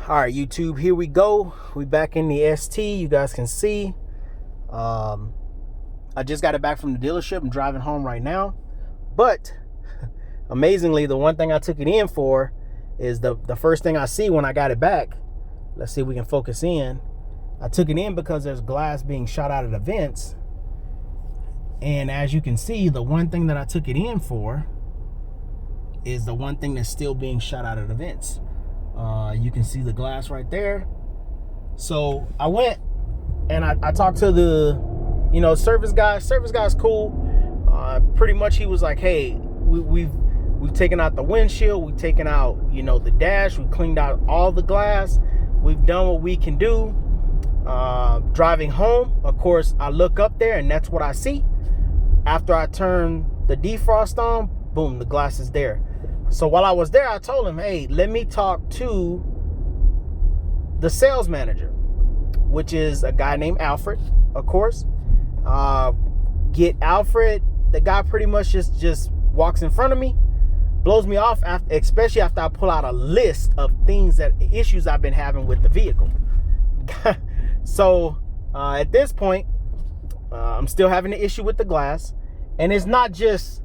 All right, YouTube, here we go. We back in the ST. You guys can see. I just got it back from the dealership. I'm driving home right now. But amazingly, the one thing I took it in for is the first thing I see when I got it back. Let's see if we can focus in. I took it in because there's glass being shot out of the vents. And as you can see, the one thing that I took it in for is the one thing that's still being shot out of the vents. You can see the glass right there. So I went and I talked to the, service guy. Service guy's cool. Pretty much he was like, hey, we've taken out the windshield. We've taken out, the dash. We cleaned out all the glass. We've done what we can do. Driving home, of course, I look up there and that's what I see. After I turn the defrost on, boom, the glass is there. So while I was there, I told him, hey, let me talk to the sales manager, which is a guy named Alfred, of course. Get Alfred. The guy pretty much just walks in front of me, blows me off, especially after I pull out a list of issues I've been having with the vehicle. So at this point, I'm still having an issue with the glass. And it's not just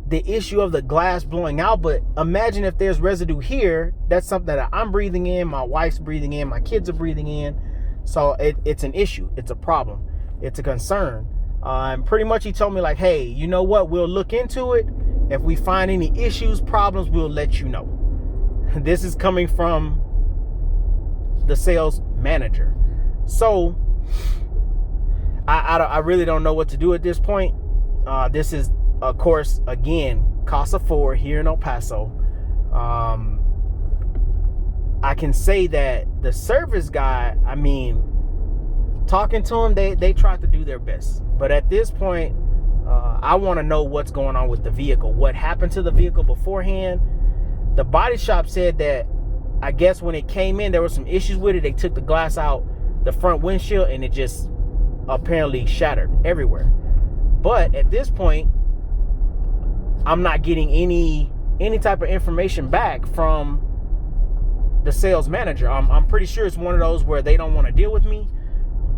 the issue of the glass blowing out, but imagine if there's residue here. That's something that I'm breathing in, my wife's breathing in, my kids are breathing in. So it's an issue. It's a problem. It's a concern. And pretty much he told me like, hey, you know what? We'll look into it. If we find any issues, problems, we'll let you know. This is coming from the sales manager. So I really don't know what to do at this point. This is, of course, again, Casa Ford here in El Paso. I can say that the service guy, talking to him, they tried to do their best. But at this point, I want to know what's going on with the vehicle. What happened to the vehicle beforehand? The body shop said that, I guess when it came in, there were some issues with it. They took the glass out, the front windshield, and it just apparently shattered everywhere. But at this point, I'm not getting any type of information back from the sales manager. I'm pretty sure it's one of those where they don't want to deal with me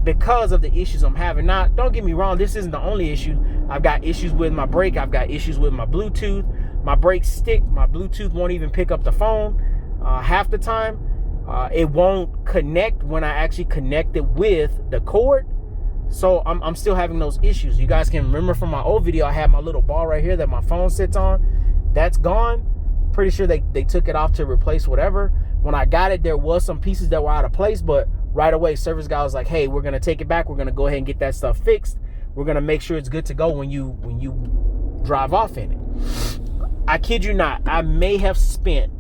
because of the issues I'm having. Now, don't get me wrong, this isn't the only issue. I've got issues with my brake. I've got issues with my Bluetooth. My brakes stick. My Bluetooth won't even pick up the phone half the time. It won't connect when I actually connect it with the cord. So I'm still having those issues. You guys can remember from my old video, I had my little ball right here that my phone sits on. That's gone. Pretty sure they took it off to replace whatever. When I got it, there was some pieces that were out of place, but right away, service guy was like, hey, we're going to take it back. We're going to go ahead and get that stuff fixed. We're going to make sure it's good to go when you drive off in it. I kid you not, I may have spent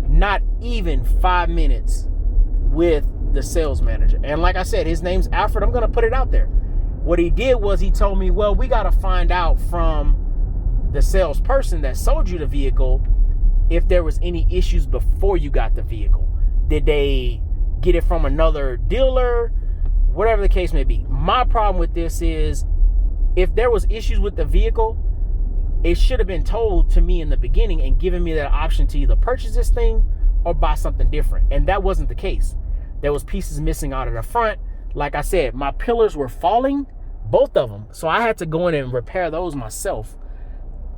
not even 5 minutes with the sales manager. And like I said, his name's Alfred. I'm going to put it out there. What he did was he told me, well, we got to find out from the salesperson that sold you the vehicle if there was any issues before you got the vehicle. Did they get it from another dealer? Whatever the case may be. My problem with this is if there was issues with the vehicle, it should have been told to me in the beginning and given me that option to either purchase this thing or buy something different. And that wasn't the case. There was pieces missing out of the front. Like I said, my pillars were falling, both of them. So I had to go in and repair those myself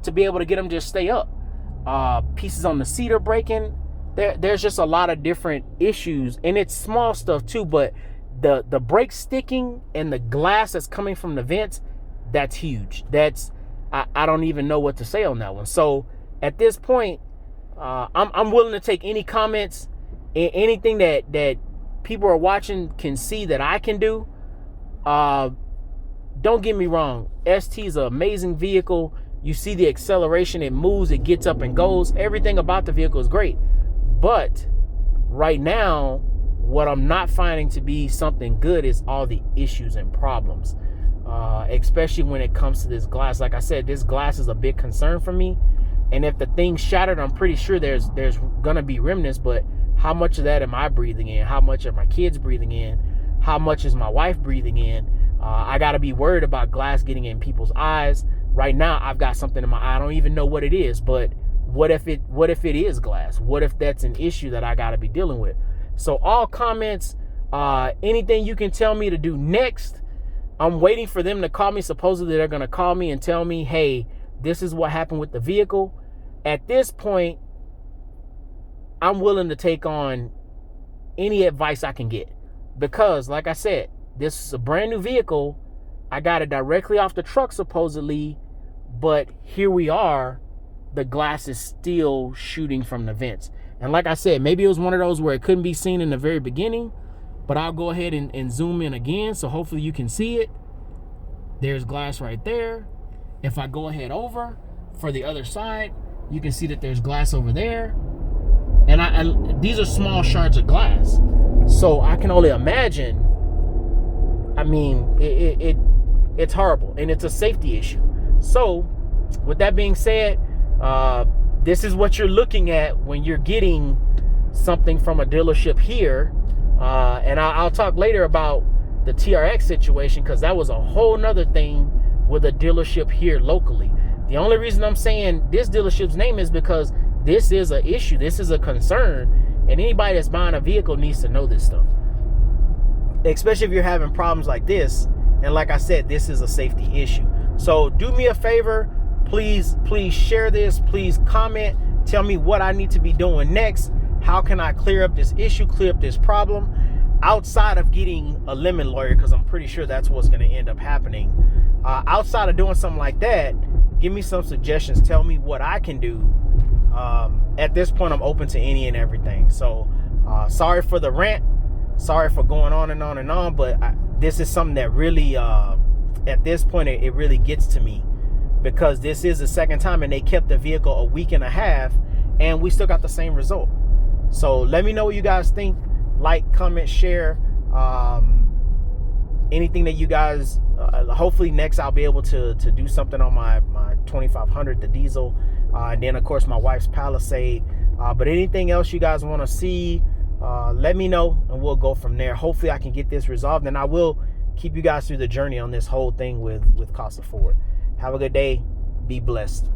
to be able to get them to stay up. Pieces on the seat are breaking. There's just a lot of different issues. And it's small stuff too, but the brake sticking and the glass that's coming from the vents, that's huge. I don't even know what to say on that one. So at this point, I'm willing to take any comments, anything that people are watching can see that I can do. Don't get me wrong. ST is an amazing vehicle. You see the acceleration, it moves, it gets up and goes. Everything about the vehicle is great. But right now, what I'm not finding to be something good is all the issues and problems. Especially when it comes to this glass. Like I said, this glass is a big concern for me. And if the thing's shattered, I'm pretty sure there's going to be remnants. But how much of that am I breathing in? How much are my kids breathing in? How much is my wife breathing in? I got to be worried about glass getting in people's eyes. Right now, I've got something in my eye. I don't even know what it is. But what if it is glass? What if that's an issue that I got to be dealing with? So all comments, anything you can tell me to do next, I'm waiting for them to call me. Supposedly they're going to call me and tell me, hey, this is what happened with the vehicle. At this point, I'm willing to take on any advice I can get, because like I said, this is a brand new vehicle. I got it directly off the truck supposedly, but here we are, the glass is still shooting from the vents. And like I said, maybe it was one of those where it couldn't be seen in the very beginning, but I'll go ahead and zoom in again, so hopefully you can see it. There's glass right there. If I go ahead over for the other side, you can see that there's glass over there. And these are small shards of glass, so I can only imagine. I mean, it's horrible, and it's a safety issue. So with that being said, this is what you're looking at when you're getting something from a dealership here. And I'll talk later about the TRX situation, because that was a whole nother thing with a dealership here locally. The only reason I'm saying this dealership's name is because this is an issue. This is a concern. And anybody that's buying a vehicle needs to know this stuff, especially if you're having problems like this. And like I said, this is a safety issue. So do me a favor, please share this, please comment, tell me what I need to be doing next. How can I clear up this issue, clear up this problem, outside of getting a lemon lawyer, because I'm pretty sure that's what's going to end up happening. Outside of doing something like that, give me some suggestions, tell me what I can do. At this point, I'm open to any and everything. So sorry for the rant, sorry for going on and on and on, but this is something that really, at this point, it really gets to me, because this is the second time, and they kept the vehicle a week and a half, and we still got the same result. So let me know what you guys think. Like, comment, share, anything that you guys, hopefully next I'll be able to do something on my 2500, the diesel, and then of course my wife's Palisade. But anything else you guys want to see, let me know, and we'll go from there. Hopefully I can get this resolved, and I will keep you guys through the journey on this whole thing with Casa Ford. Have a good day. Be blessed.